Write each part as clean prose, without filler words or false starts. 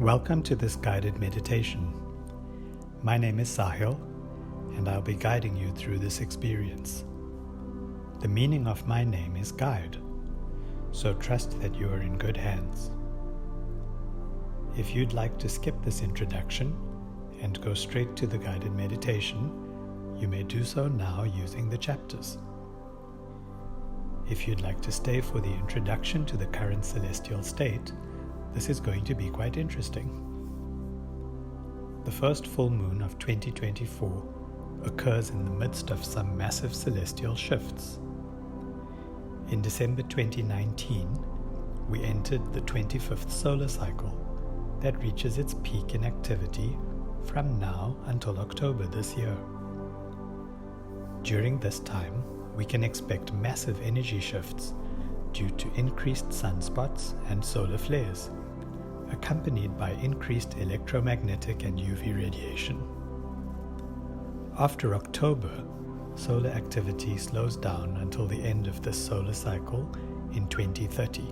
Welcome to this guided meditation. My name is Sahil, and I'll be guiding you through this experience. The meaning of my name is guide, so trust that you are in good hands. If you'd like to skip this introduction and go straight to the guided meditation, you may do so now using the chapters. If you'd like to stay for the introduction to the current celestial state, this is going to be quite interesting. The first full moon of 2024 occurs in the midst of some massive celestial shifts. In December 2019, we entered the 25th solar cycle that reaches its peak in activity from now until October this year. During this time, we can expect massive energy shifts due to increased sunspots and solar flares, accompanied by increased electromagnetic and UV radiation. After October, solar activity slows down until the end of this solar cycle in 2030.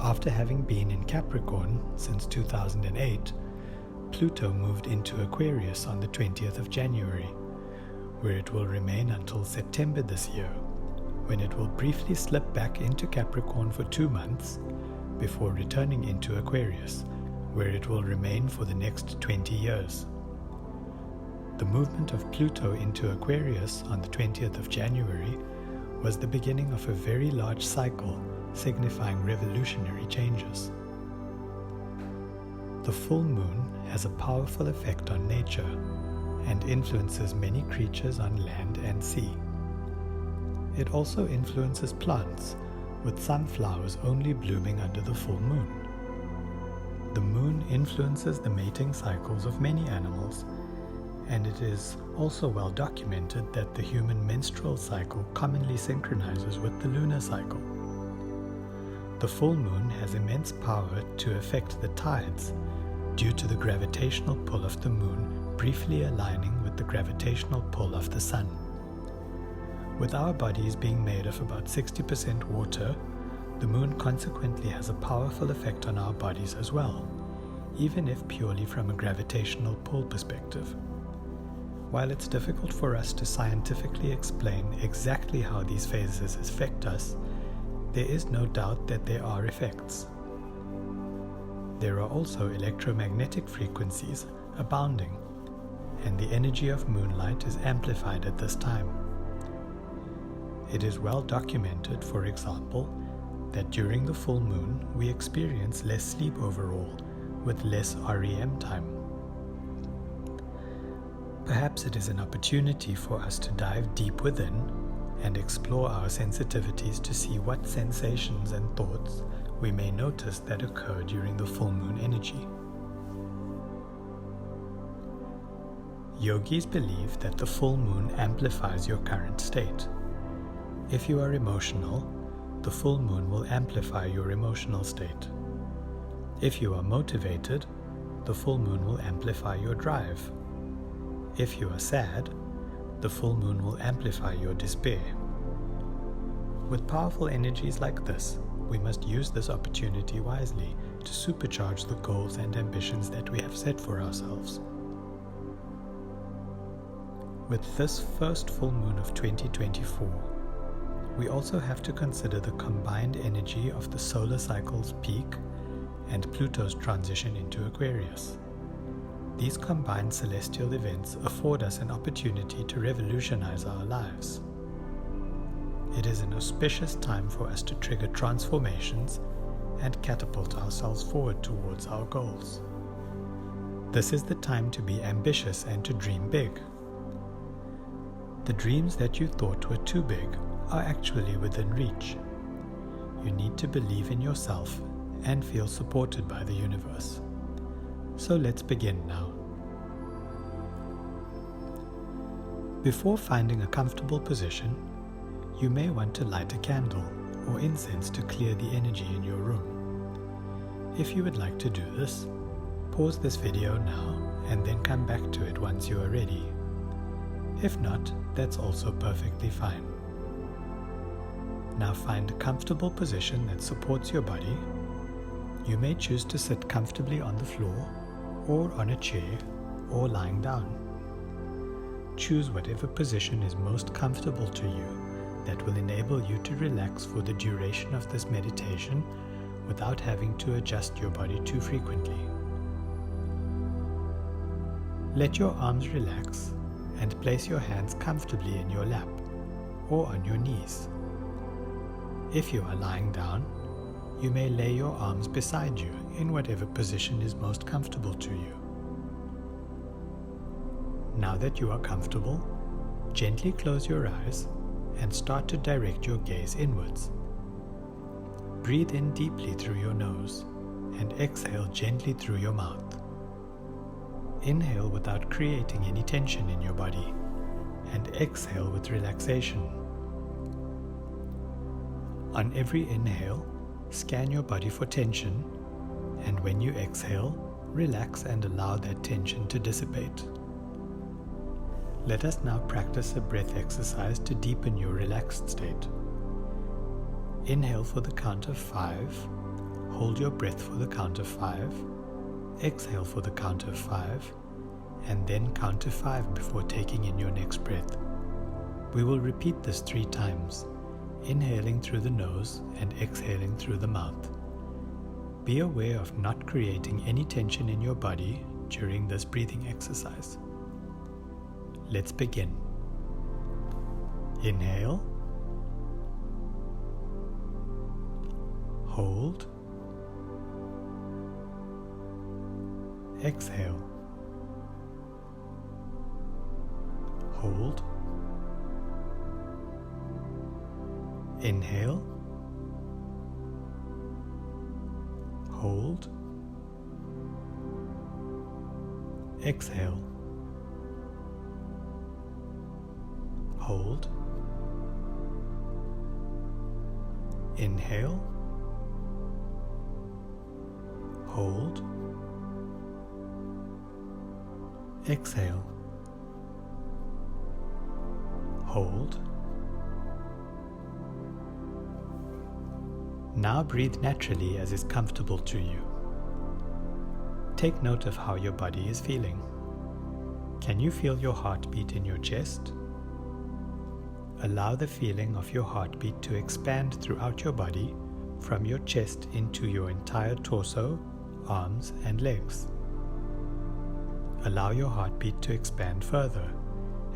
After having been in Capricorn since 2008, Pluto moved into Aquarius on the 20th of January, where it will remain until September this year, when it will briefly slip back into Capricorn for 2 months before returning into Aquarius, where it will remain for the next 20 years. The movement of Pluto into Aquarius on the 20th of January was the beginning of a very large cycle signifying revolutionary changes. The full moon has a powerful effect on nature and influences many creatures on land and sea. It also influences plants, with some flowers only blooming under the full moon. The moon influences the mating cycles of many animals, and it is also well documented that the human menstrual cycle commonly synchronizes with the lunar cycle. The full moon has immense power to affect the tides due to the gravitational pull of the moon briefly aligning with the gravitational pull of the sun. With our bodies being made of about 60% water, the moon consequently has a powerful effect on our bodies as well, even if purely from a gravitational pull perspective. While it's difficult for us to scientifically explain exactly how these phases affect us, there is no doubt that there are effects. There are also electromagnetic frequencies abounding, and the energy of moonlight is amplified at this time. It is well documented, for example, that during the full moon we experience less sleep overall, with less REM time. Perhaps it is an opportunity for us to dive deep within and explore our sensitivities to see what sensations and thoughts we may notice that occur during the full moon energy. Yogis believe that the full moon amplifies your current state. If you are emotional, the full moon will amplify your emotional state. If you are motivated, the full moon will amplify your drive. If you are sad, the full moon will amplify your despair. With powerful energies like this, we must use this opportunity wisely to supercharge the goals and ambitions that we have set for ourselves. With this first full moon of 2024, we also have to consider the combined energy of the solar cycle's peak and Pluto's transition into Aquarius. These combined celestial events afford us an opportunity to revolutionize our lives. It is an auspicious time for us to trigger transformations and catapult ourselves forward towards our goals. This is the time to be ambitious and to dream big. The dreams that you thought were too big are actually within reach. You need to believe in yourself and feel supported by the universe. So let's begin now. Before finding a comfortable position, you may want to light a candle or incense to clear the energy in your room. If you would like to do this, pause this video now and then come back to it once you are ready. If not, that's also perfectly fine. Now find a comfortable position that supports your body. You may choose to sit comfortably on the floor, or on a chair, or lying down. Choose whatever position is most comfortable to you that will enable you to relax for the duration of this meditation without having to adjust your body too frequently. Let your arms relax and place your hands comfortably in your lap or on your knees. If you are lying down, you may lay your arms beside you in whatever position is most comfortable to you. Now that you are comfortable, gently close your eyes and start to direct your gaze inwards. Breathe in deeply through your nose and exhale gently through your mouth. Inhale without creating any tension in your body and exhale with relaxation. On every inhale, scan your body for tension, and when you exhale, relax and allow that tension to dissipate. Let us now practice a breath exercise to deepen your relaxed state. Inhale for the count of 5, hold your breath for the count of 5, exhale for the count of 5, and then count to 5 before taking in your next breath. We will repeat this 3 times, inhaling through the nose and exhaling through the mouth. Be aware of not creating any tension in your body during this breathing exercise. Let's begin. Inhale, hold, exhale, hold, inhale, hold, exhale, hold, inhale, hold, exhale, hold. Now breathe naturally as is comfortable to you. Take note of how your body is feeling. Can you feel your heartbeat in your chest? Allow the feeling of your heartbeat to expand throughout your body, from your chest into your entire torso, arms, and legs. Allow your heartbeat to expand further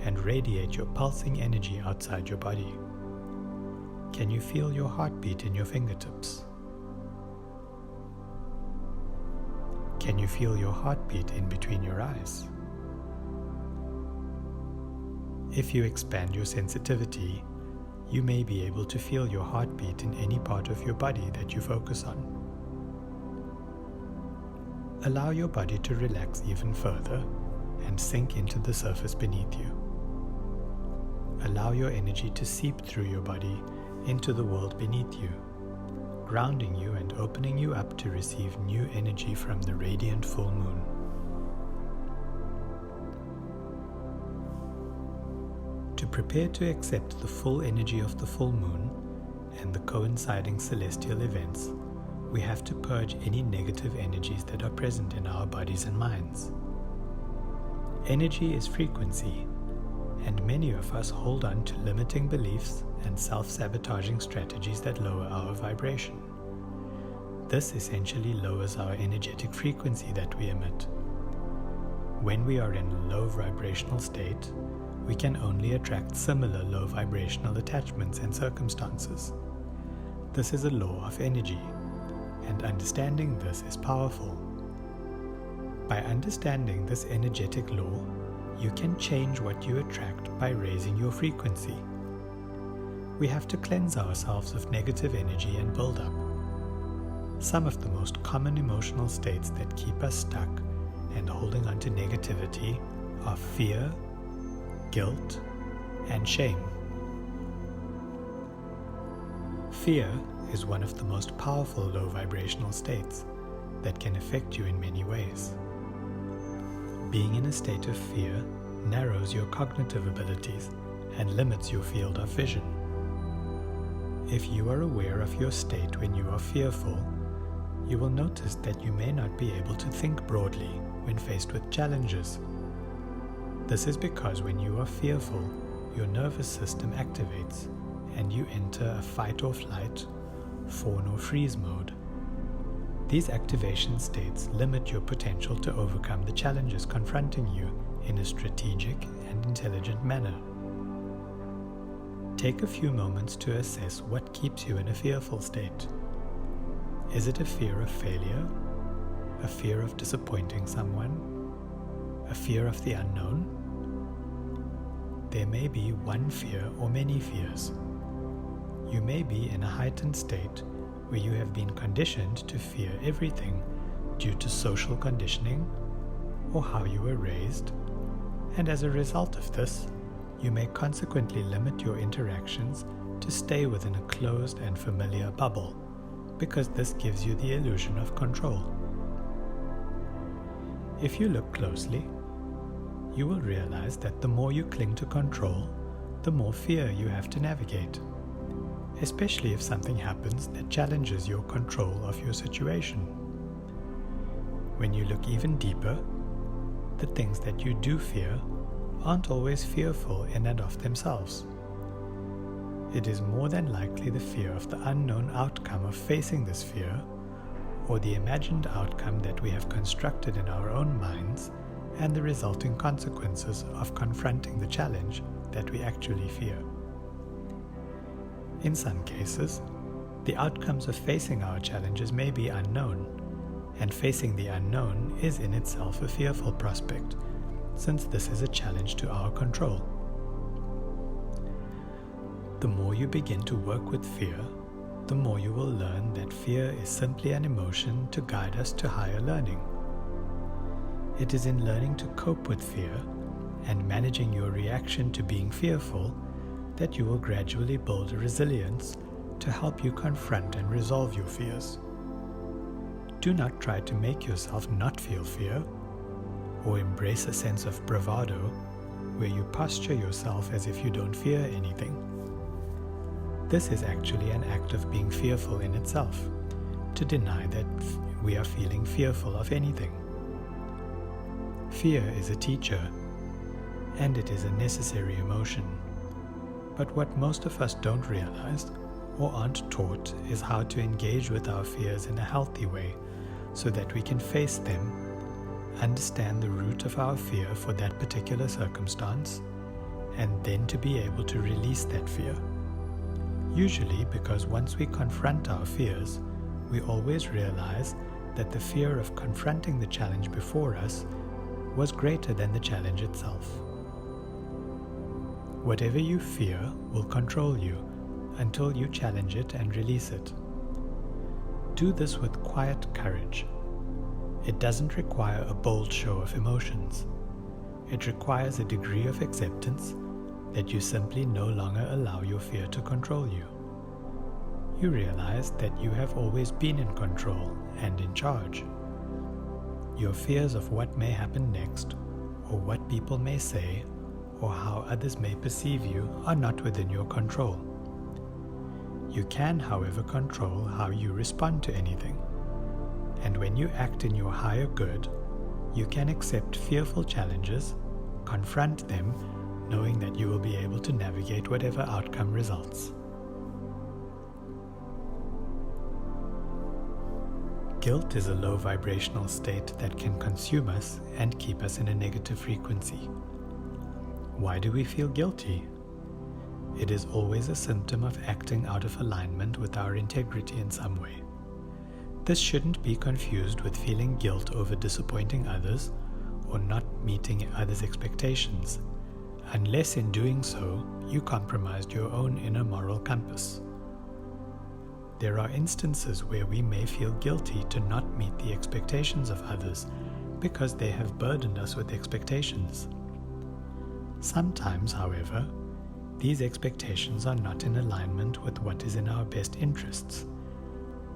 and radiate your pulsing energy outside your body. Can you feel your heartbeat in your fingertips? Can you feel your heartbeat in between your eyes? If you expand your sensitivity, you may be able to feel your heartbeat in any part of your body that you focus on. Allow your body to relax even further and sink into the surface beneath you. Allow your energy to seep through your body into the world beneath you, grounding you and opening you up to receive new energy from the radiant full moon. To prepare to accept the full energy of the full moon and the coinciding celestial events, we have to purge any negative energies that are present in our bodies and minds. Energy is frequency, and many of us hold on to limiting beliefs and self-sabotaging strategies that lower our vibration. This essentially lowers our energetic frequency that we emit. When we are in a low vibrational state, we can only attract similar low vibrational attachments and circumstances. This is a law of energy, and understanding this is powerful. By understanding this energetic law, you can change what you attract by raising your frequency. We have to cleanse ourselves of negative energy and build-up. Some of the most common emotional states that keep us stuck and holding on to negativity are fear, guilt, and shame. Fear is one of the most powerful low vibrational states that can affect you in many ways. Being in a state of fear narrows your cognitive abilities and limits your field of vision. If you are aware of your state when you are fearful, you will notice that you may not be able to think broadly when faced with challenges. This is because when you are fearful, your nervous system activates and you enter a fight or flight, fawn or freeze mode. These activation states limit your potential to overcome the challenges confronting you in a strategic and intelligent manner. Take a few moments to assess what keeps you in a fearful state. Is it a fear of failure? A fear of disappointing someone? A fear of the unknown? There may be one fear or many fears. You may be in a heightened state where you have been conditioned to fear everything due to social conditioning or how you were raised, and as a result of this, you may consequently limit your interactions to stay within a closed and familiar bubble, because this gives you the illusion of control. If you look closely, you will realize that the more you cling to control, the more fear you have to navigate, especially if something happens that challenges your control of your situation. When you look even deeper, the things that you do fear aren't always fearful in and of themselves. It is more than likely the fear of the unknown outcome of facing this fear, or the imagined outcome that we have constructed in our own minds, and the resulting consequences of confronting the challenge that we actually fear. In some cases, the outcomes of facing our challenges may be unknown, and facing the unknown is in itself a fearful prospect, since this is a challenge to our control. The more you begin to work with fear, the more you will learn that fear is simply an emotion to guide us to higher learning. It is in learning to cope with fear and managing your reaction to being fearful that you will gradually build a resilience to help you confront and resolve your fears. Do not try to make yourself not feel fear, or embrace a sense of bravado where you posture yourself as if you don't fear anything. This is actually an act of being fearful in itself, to deny that we are feeling fearful of anything. Fear is a teacher, and it is a necessary emotion. But what most of us don't realize or aren't taught is how to engage with our fears in a healthy way so that we can face them, understand the root of our fear for that particular circumstance, and then to be able to release that fear. Usually because once we confront our fears, we always realize that the fear of confronting the challenge before us was greater than the challenge itself. Whatever you fear will control you until you challenge it and release it. Do this with quiet courage. It doesn't require a bold show of emotions. It requires a degree of acceptance that you simply no longer allow your fear to control you. You realize that you have always been in control and in charge. Your fears of what may happen next, or what people may say, or how others may perceive you are not within your control. You can, however, control how you respond to anything. And when you act in your higher good, you can accept fearful challenges, confront them, knowing that you will be able to navigate whatever outcome results. Guilt is a low vibrational state that can consume us and keep us in a negative frequency. Why do we feel guilty? It is always a symptom of acting out of alignment with our integrity in some way. This shouldn't be confused with feeling guilt over disappointing others or not meeting others' expectations, unless in doing so you compromised your own inner moral compass. There are instances where we may feel guilty to not meet the expectations of others because they have burdened us with expectations. Sometimes, however, these expectations are not in alignment with what is in our best interests,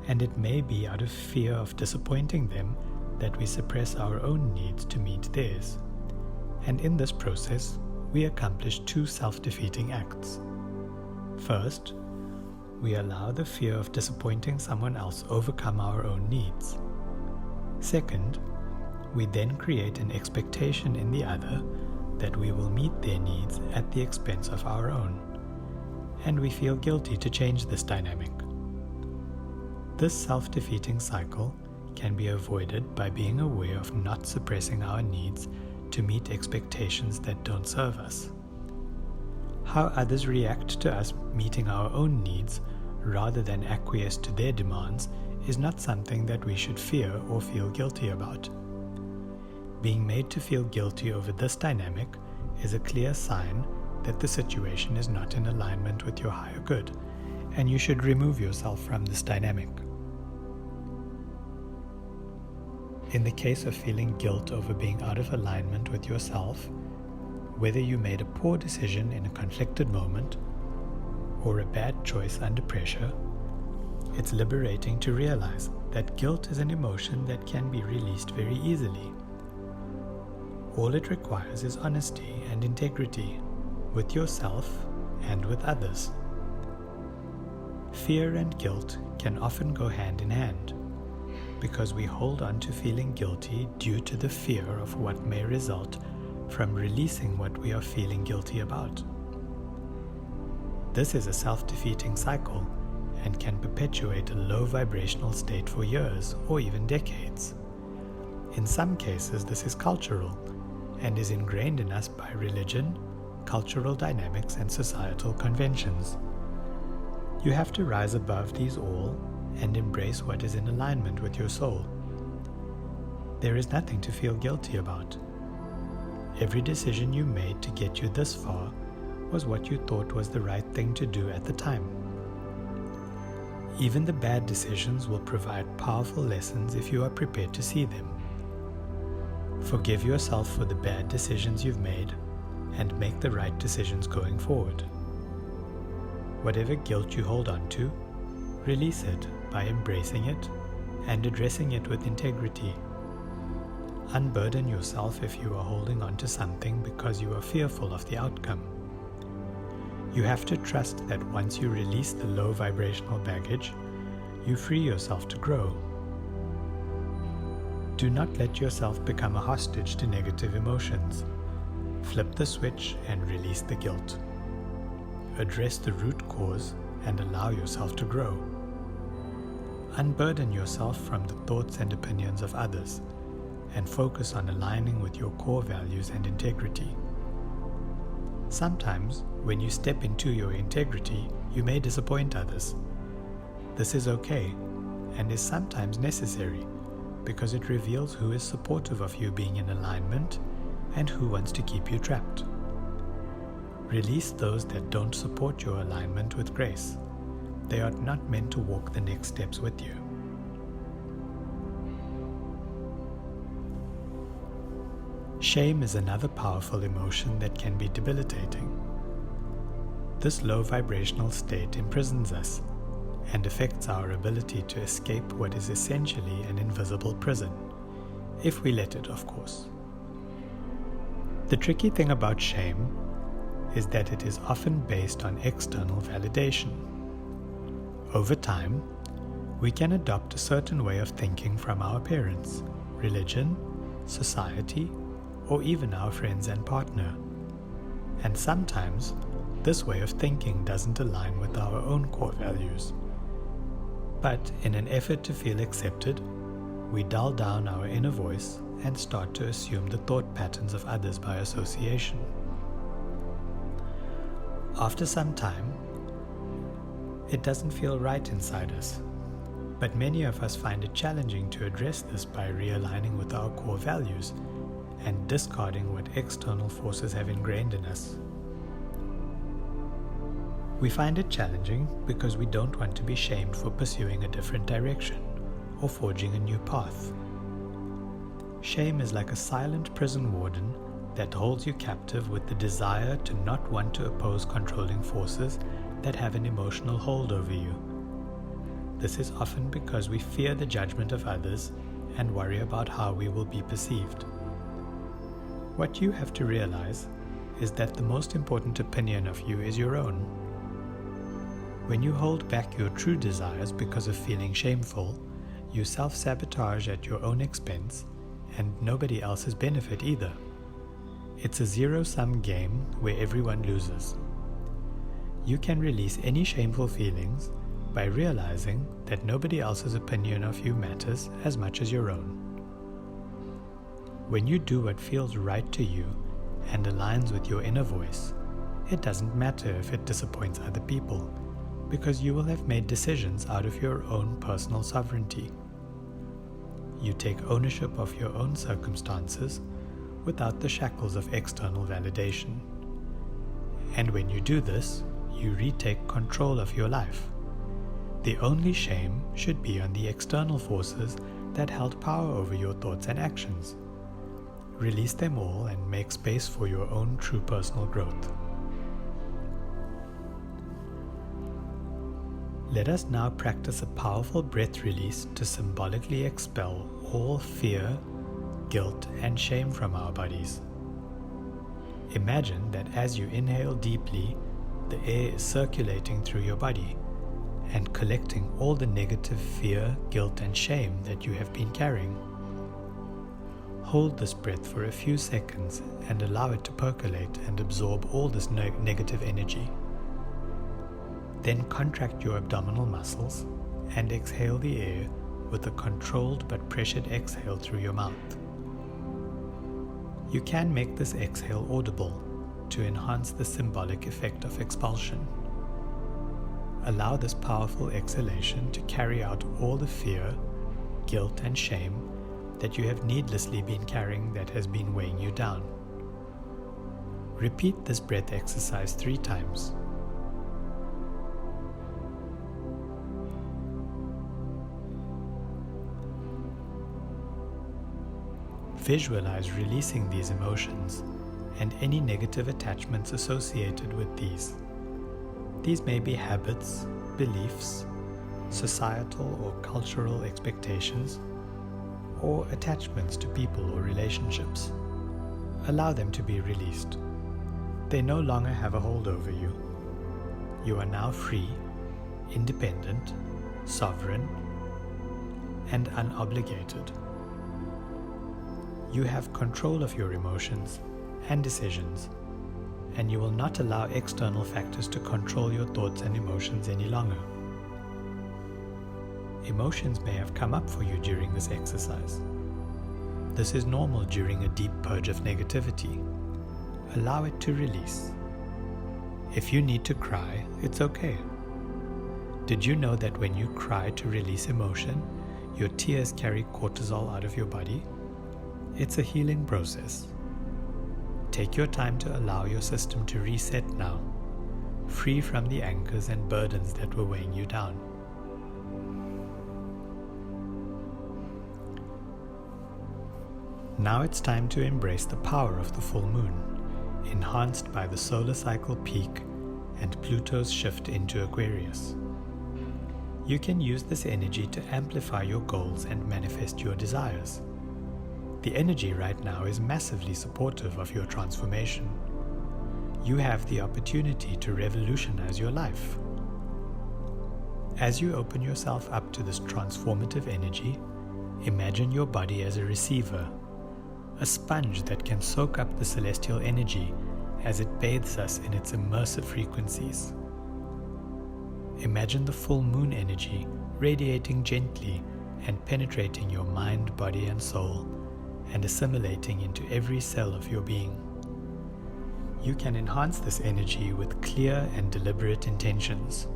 and it may be out of fear of disappointing them that we suppress our own needs to meet theirs. And in this process, we accomplish two self-defeating acts. First, we allow the fear of disappointing someone else overcome our own needs. Second, we then create an expectation in the other that we will meet their needs at the expense of our own, and we feel guilty to change this dynamic. This self-defeating cycle can be avoided by being aware of not suppressing our needs to meet expectations that don't serve us. How others react to us meeting our own needs rather than acquiesce to their demands is not something that we should fear or feel guilty about. Being made to feel guilty over this dynamic is a clear sign that the situation is not in alignment with your higher good, and you should remove yourself from this dynamic. In the case of feeling guilt over being out of alignment with yourself, whether you made a poor decision in a conflicted moment or a bad choice under pressure, it's liberating to realize that guilt is an emotion that can be released very easily. All it requires is honesty and integrity with yourself and with others. Fear and guilt can often go hand in hand because we hold on to feeling guilty due to the fear of what may result from releasing what we are feeling guilty about. This is a self-defeating cycle and can perpetuate a low vibrational state for years or even decades. In some cases, this is cultural and is ingrained in us by religion, cultural dynamics, and societal conventions. You have to rise above these all and embrace what is in alignment with your soul. There is nothing to feel guilty about. Every decision you made to get you this far was what you thought was the right thing to do at the time. Even the bad decisions will provide powerful lessons if you are prepared to see them. Forgive yourself for the bad decisions you've made and make the right decisions going forward. Whatever guilt you hold on to, release it by embracing it and addressing it with integrity. Unburden yourself if you are holding on to something because you are fearful of the outcome. You have to trust that once you release the low vibrational baggage, you free yourself to grow. Do not let yourself become a hostage to negative emotions. Flip the switch and release the guilt. Address the root cause and allow yourself to grow. Unburden yourself from the thoughts and opinions of others and focus on aligning with your core values and integrity. Sometimes, when you step into your integrity, you may disappoint others. This is okay and is sometimes necessary because it reveals who is supportive of you being in alignment and who wants to keep you trapped. Release those that don't support your alignment with grace. They are not meant to walk the next steps with you. Shame is another powerful emotion that can be debilitating. This low vibrational state imprisons us and affects our ability to escape what is essentially an invisible prison, if we let it, of course. The tricky thing about shame is that it is often based on external validation. Over time, we can adopt a certain way of thinking from our parents, religion, society, or even our friends and partner. And sometimes, this way of thinking doesn't align with our own core values. But in an effort to feel accepted, we dull down our inner voice and start to assume the thought patterns of others by association. After some time, it doesn't feel right inside us, but many of us find it challenging to address this by realigning with our core values and discarding what external forces have ingrained in us. We find it challenging because we don't want to be shamed for pursuing a different direction or forging a new path. Shame is like a silent prison warden that holds you captive with the desire to not want to oppose controlling forces that have an emotional hold over you. This is often because we fear the judgment of others and worry about how we will be perceived. What you have to realize is that the most important opinion of you is your own. When you hold back your true desires because of feeling shameful, you self-sabotage at your own expense and nobody else's benefit either. It's a zero-sum game where everyone loses. You can release any shameful feelings by realizing that nobody else's opinion of you matters as much as your own. When you do what feels right to you and aligns with your inner voice, it doesn't matter if it disappoints other people, because you will have made decisions out of your own personal sovereignty. You take ownership of your own circumstances without the shackles of external validation. And when you do this, you retake control of your life. The only shame should be on the external forces that held power over your thoughts and actions. Release them all and make space for your own true personal growth. Let us now practice a powerful breath release to symbolically expel all fear, guilt, and shame from our bodies. Imagine that as you inhale deeply, the air is circulating through your body and collecting all the negative fear, guilt, and shame that you have been carrying. Hold this breath for a few seconds and allow it to percolate and absorb all this negative energy. Then contract your abdominal muscles and exhale the air with a controlled but pressured exhale through your mouth. You can make this exhale audible to enhance the symbolic effect of expulsion. Allow this powerful exhalation to carry out all the fear, guilt, and shame that you have needlessly been carrying that has been weighing you down. Repeat this breath exercise 3 times. Visualize releasing these emotions and any negative attachments associated with these. These may be habits, beliefs, societal or cultural expectations, or attachments to people or relationships. Allow them to be released. They no longer have a hold over you. You are now free, independent, sovereign, and unobligated. You have control of your emotions and decisions, and you will not allow external factors to control your thoughts and emotions any longer. Emotions may have come up for you during this exercise. This is normal during a deep purge of negativity. Allow it to release. If you need to cry, it's okay. Did you know that when you cry to release emotion, your tears carry cortisol out of your body? It's a healing process. Take your time to allow your system to reset now, free from the anchors and burdens that were weighing you down. Now it's time to embrace the power of the full moon, enhanced by the solar cycle peak and Pluto's shift into Aquarius. You can use this energy to amplify your goals and manifest your desires. The energy right now is massively supportive of your transformation. You have the opportunity to revolutionize your life. As you open yourself up to this transformative energy, imagine your body as a receiver, a sponge that can soak up the celestial energy as it bathes us in its immersive frequencies. Imagine the full moon energy radiating gently and penetrating your mind, body, and soul, and assimilating into every cell of your being. You can enhance this energy with clear and deliberate intentions.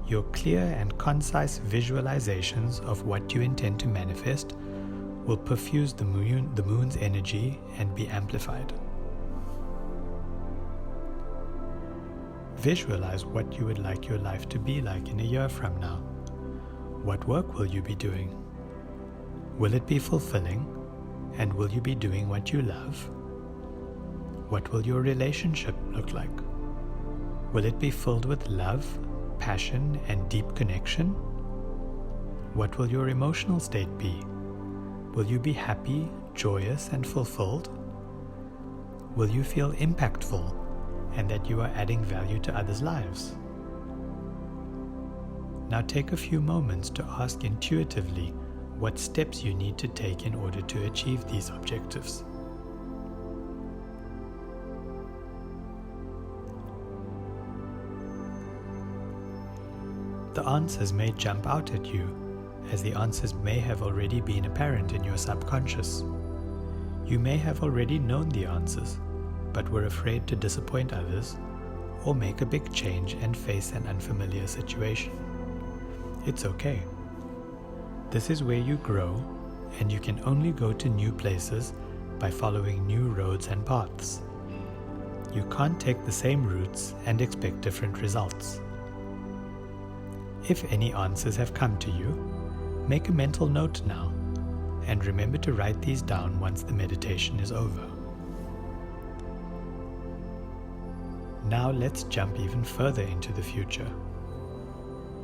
Your clear and concise visualizations of what you intend to manifest will perfuse the moon's energy and be amplified. Visualize what you would like your life to be like in a year from now. What work will you be doing? Will it be fulfilling? And will you be doing what you love? What will your relationship look like? Will it be filled with love, passion, and deep connection? What will your emotional state be? Will you be happy, joyous, and fulfilled? Will you feel impactful and that you are adding value to others' lives? Now take a few moments to ask intuitively what steps you need to take in order to achieve these objectives. The answers may jump out at you, as the answers may have already been apparent in your subconscious. You may have already known the answers, but were afraid to disappoint others or make a big change and face an unfamiliar situation. It's okay. This is where you grow, and you can only go to new places by following new roads and paths. You can't take the same routes and expect different results. If any answers have come to you, make a mental note now, and remember to write these down once the meditation is over. Now let's jump even further into the future.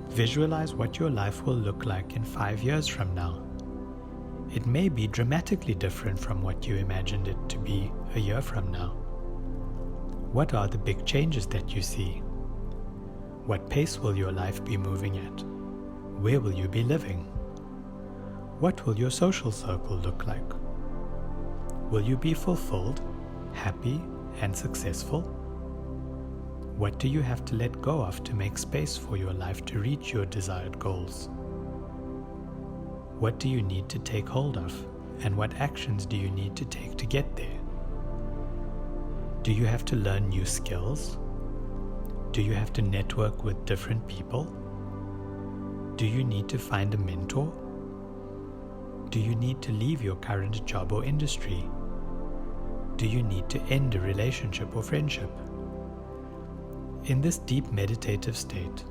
Visualize what your life will look like in 5 years from now. It may be dramatically different from what you imagined it to be a year from now. What are the big changes that you see? What pace will your life be moving at? Where will you be living? What will your social circle look like? Will you be fulfilled, happy, and successful? What do you have to let go of to make space for your life to reach your desired goals? What do you need to take hold of, and what actions do you need to take to get there? Do you have to learn new skills? Do you have to network with different people? Do you need to find a mentor? Do you need to leave your current job or industry? Do you need to end a relationship or friendship? In this deep meditative state,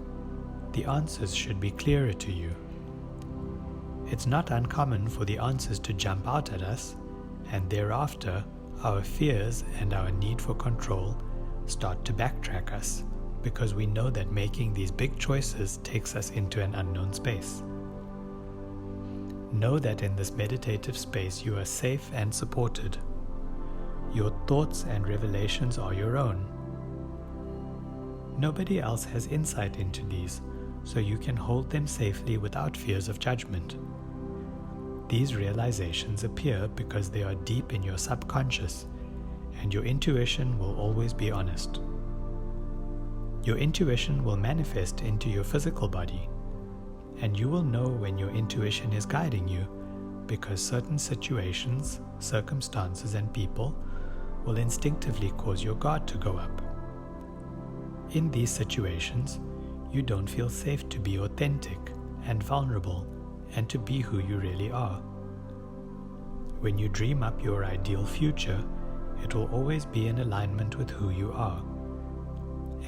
the answers should be clearer to you. It's not uncommon for the answers to jump out at us, and thereafter, our fears and our need for control start to backtrack us, because we know that making these big choices takes us into an unknown space. Know that in this meditative space you are safe and supported. Your thoughts and revelations are your own. Nobody else has insight into these, so you can hold them safely without fears of judgment. These realizations appear because they are deep in your subconscious, and your intuition will always be honest. Your intuition will manifest into your physical body, and you will know when your intuition is guiding you, because certain situations, circumstances, and people will instinctively cause your guard to go up. In these situations, you don't feel safe to be authentic and vulnerable and to be who you really are. When you dream up your ideal future, it will always be in alignment with who you are.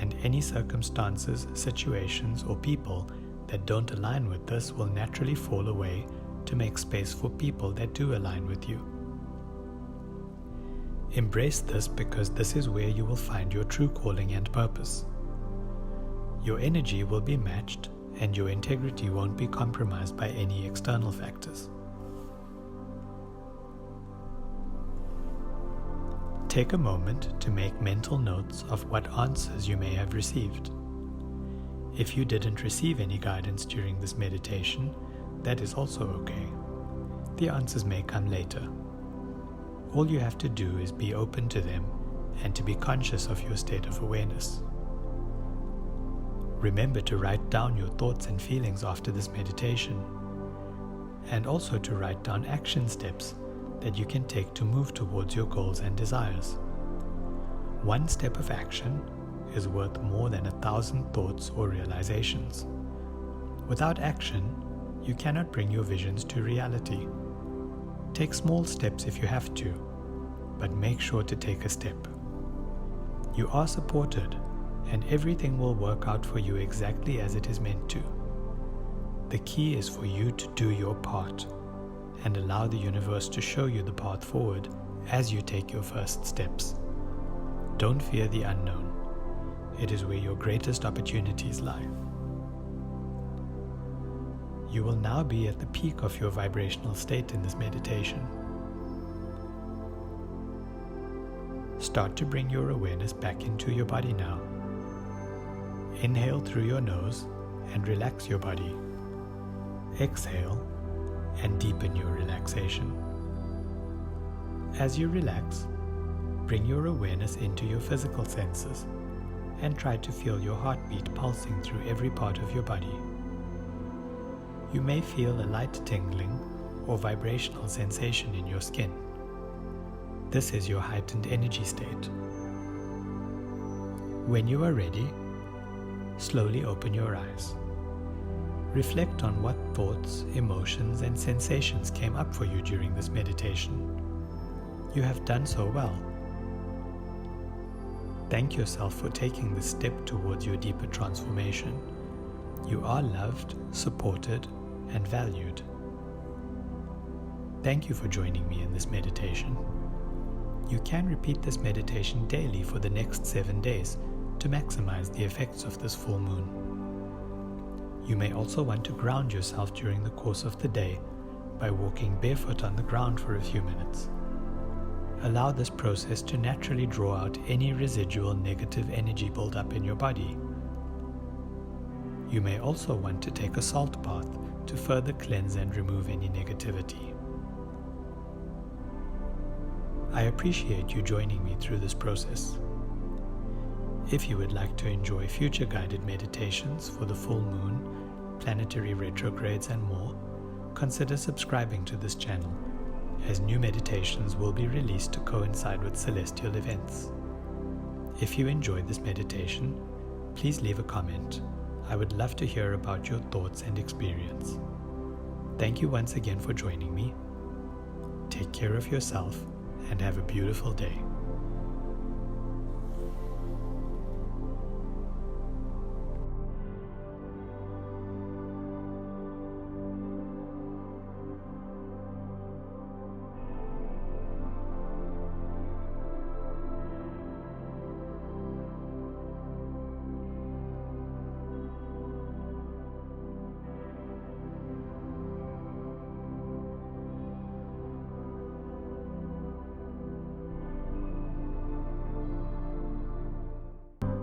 And any circumstances, situations, or people that don't align with this will naturally fall away to make space for people that do align with you. Embrace this, because this is where you will find your true calling and purpose. Your energy will be matched, and your integrity won't be compromised by any external factors. Take a moment to make mental notes of what answers you may have received. If you didn't receive any guidance during this meditation, that is also okay. The answers may come later. All you have to do is be open to them and to be conscious of your state of awareness. Remember to write down your thoughts and feelings after this meditation, and also to write down action steps that you can take to move towards your goals and desires. One step of action is worth more than 1,000 thoughts or realizations. Without action, you cannot bring your visions to reality. Take small steps if you have to, but make sure to take a step. You are supported, and everything will work out for you exactly as it is meant to. The key is for you to do your part and allow the universe to show you the path forward as you take your first steps. Don't fear the unknown. It is where your greatest opportunities lie. You will now be at the peak of your vibrational state in this meditation. Start to bring your awareness back into your body now. Inhale through your nose and relax your body. Exhale and deepen your relaxation. As you relax, bring your awareness into your physical senses and try to feel your heartbeat pulsing through every part of your body. You may feel a light tingling or vibrational sensation in your skin. This is your heightened energy state. When you are ready, slowly open your eyes. Reflect on what thoughts, emotions, and sensations came up for you during this meditation. You have done so well. Thank yourself for taking this step towards your deeper transformation. You are loved, supported, and valued. Thank you for joining me in this meditation. You can repeat this meditation daily for the next 7 days to maximize the effects of this full moon. You may also want to ground yourself during the course of the day by walking barefoot on the ground for a few minutes. Allow this process to naturally draw out any residual negative energy buildup in your body. You may also want to take a salt bath to further cleanse and remove any negativity. I appreciate you joining me through this process. If you would like to enjoy future guided meditations for the full moon, planetary retrogrades, and more, consider subscribing to this channel, as new meditations will be released to coincide with celestial events. If you enjoyed this meditation, please leave a comment. I would love to hear about your thoughts and experience. Thank you once again for joining me. Take care of yourself and have a beautiful day.